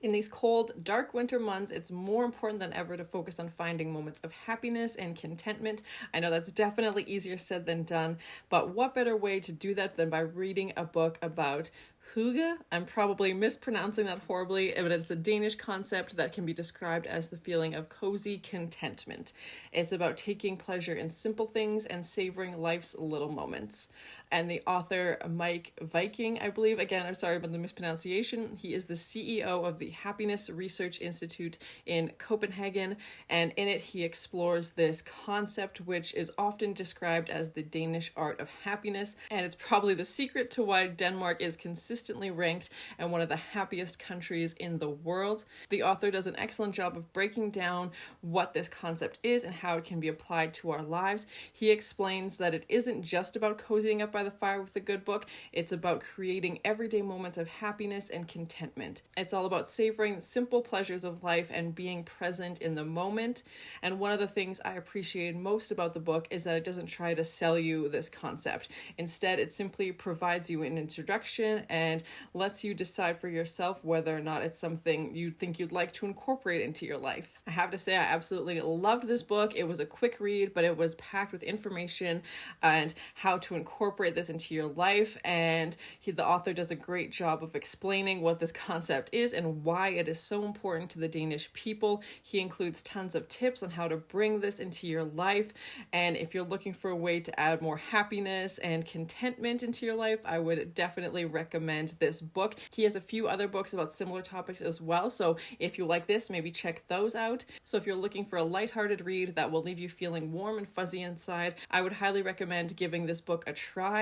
In these cold, dark winter months, it's more important than ever to focus on finding moments of happiness and contentment. I know that's definitely easier said than done, but what better way to do that than by reading a book about hygge? I'm probably mispronouncing that horribly, but it's a Danish concept that can be described as the feeling of cozy contentment. It's about taking pleasure in simple things and savoring life's little moments. And the author, Meik Wiking, I believe, again, I'm sorry about the mispronunciation, he is the CEO of the Happiness Research Institute in Copenhagen, and in it he explores this concept which is often described as the Danish art of happiness, and it's probably the secret to why Denmark is consistently ranked as one of the happiest countries in the world. The author does an excellent job of breaking down what this concept is and how it can be applied to our lives. He explains that it isn't just about cozying up by the fire with a good book, it's about creating everyday moments of happiness and contentment. It's all about savoring the simple pleasures of life and being present in the moment. And one of the things I appreciated most about the book is that it doesn't try to sell you this concept. Instead, it simply provides you an introduction and lets you decide for yourself whether or not it's something you think you'd like to incorporate into your life. I have to say I absolutely loved this book. It was a quick read, but it was packed with information and how to incorporate this into your life, and the author does a great job of explaining what this concept is and why it is so important to the Danish people. He includes tons of tips on how to bring this into your life, and if you're looking for a way to add more happiness and contentment into your life, I would definitely recommend this book. He has a few other books about similar topics as well, so if you like this, maybe check those out. So if you're looking for a lighthearted read that will leave you feeling warm and fuzzy inside, I would highly recommend giving this book a try.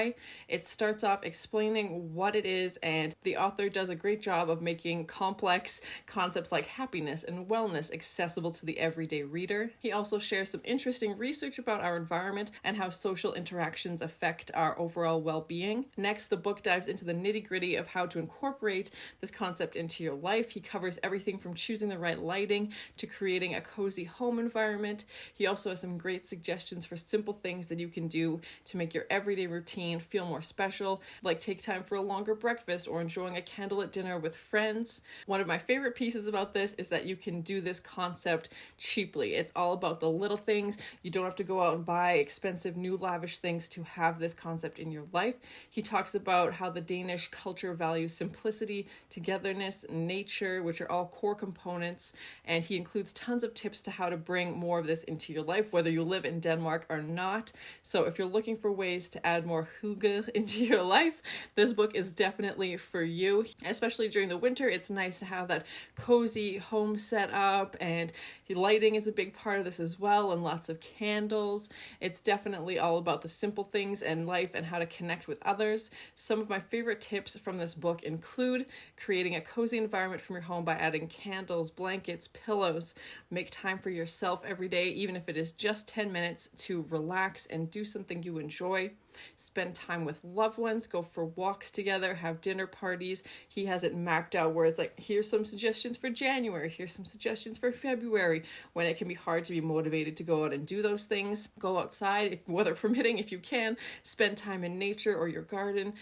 It starts off explaining what it is, and the author does a great job of making complex concepts like happiness and wellness accessible to the everyday reader. He also shares some interesting research about our environment and how social interactions affect our overall well-being. Next, the book dives into the nitty-gritty of how to incorporate this concept into your life. He covers everything from choosing the right lighting to creating a cozy home environment. He also has some great suggestions for simple things that you can do to make your everyday routine feel more special, like take time for a longer breakfast or enjoying a candlelit dinner with friends. One of my favorite pieces about this is that you can do this concept cheaply. It's all about the little things. You don't have to go out and buy expensive new lavish things to have this concept in your life. He talks about how the Danish culture values simplicity, togetherness, nature, which are all core components, and he includes tons of tips to how to bring more of this into your life, whether you live in Denmark or not. So if you're looking for ways to add more hygge into your life, this book is definitely for you. Especially during the winter, it's nice to have that cozy home set up, and lighting is a big part of this as well, and lots of candles. It's definitely all about the simple things in life and how to connect with others. Some of my favorite tips from this book include creating a cozy environment from your home by adding candles, blankets, pillows. Make time for yourself every day, even if it is just 10 minutes, to relax and do something you enjoy. Spend time with loved ones, go for walks together, have dinner parties. He has it mapped out where it's like, here's some suggestions for January, here's some suggestions for February, when it can be hard to be motivated to go out and do those things. Go outside, if weather permitting, if you can. Spend time in nature or your garden.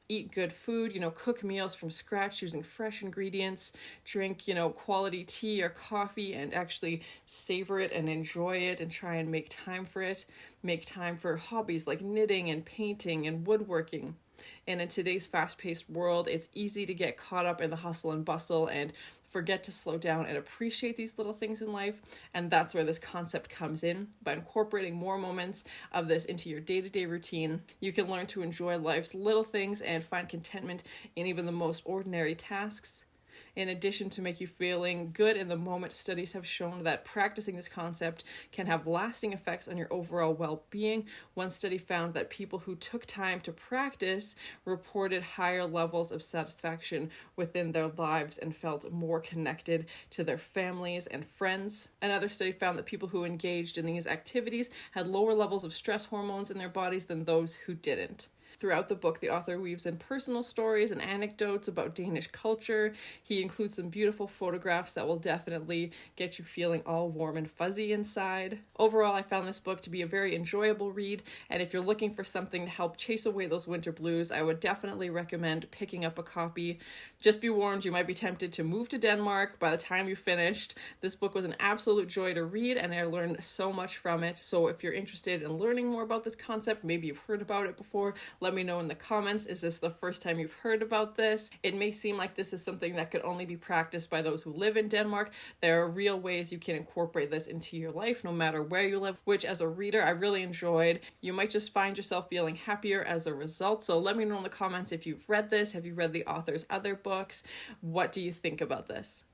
Eat good food, cook meals from scratch using fresh ingredients, drink, quality tea or coffee and actually savor it and enjoy it and try and make time for it. Make time for hobbies like knitting and painting and woodworking. And in today's fast-paced world, it's easy to get caught up in the hustle and bustle and forget to slow down and appreciate these little things in life. And that's where this concept comes in. By incorporating more moments of this into your day-to-day routine, you can learn to enjoy life's little things and find contentment in even the most ordinary tasks. In addition to make you feeling good in the moment, studies have shown that practicing this concept can have lasting effects on your overall well-being. One study found that people who took time to practice reported higher levels of satisfaction within their lives and felt more connected to their families and friends. Another study found that people who engaged in these activities had lower levels of stress hormones in their bodies than those who didn't. Throughout the book, the author weaves in personal stories and anecdotes about Danish culture. He includes some beautiful photographs that will definitely get you feeling all warm and fuzzy inside. Overall, I found this book to be a very enjoyable read, and if you're looking for something to help chase away those winter blues, I would definitely recommend picking up a copy. Just be warned, you might be tempted to move to Denmark by the time you finished. This book was an absolute joy to read, and I learned so much from it. So if you're interested in learning more about this concept, maybe you've heard about it before, let me know in the comments. Is this the first time you've heard about this? It may seem like this is something that could only be practiced by those who live in Denmark. There are real ways you can incorporate this into your life no matter where you live, which as a reader I really enjoyed. You might just find yourself feeling happier as a result. So let me know in the comments if you've read this. Have you read the author's other books? What do you think about this?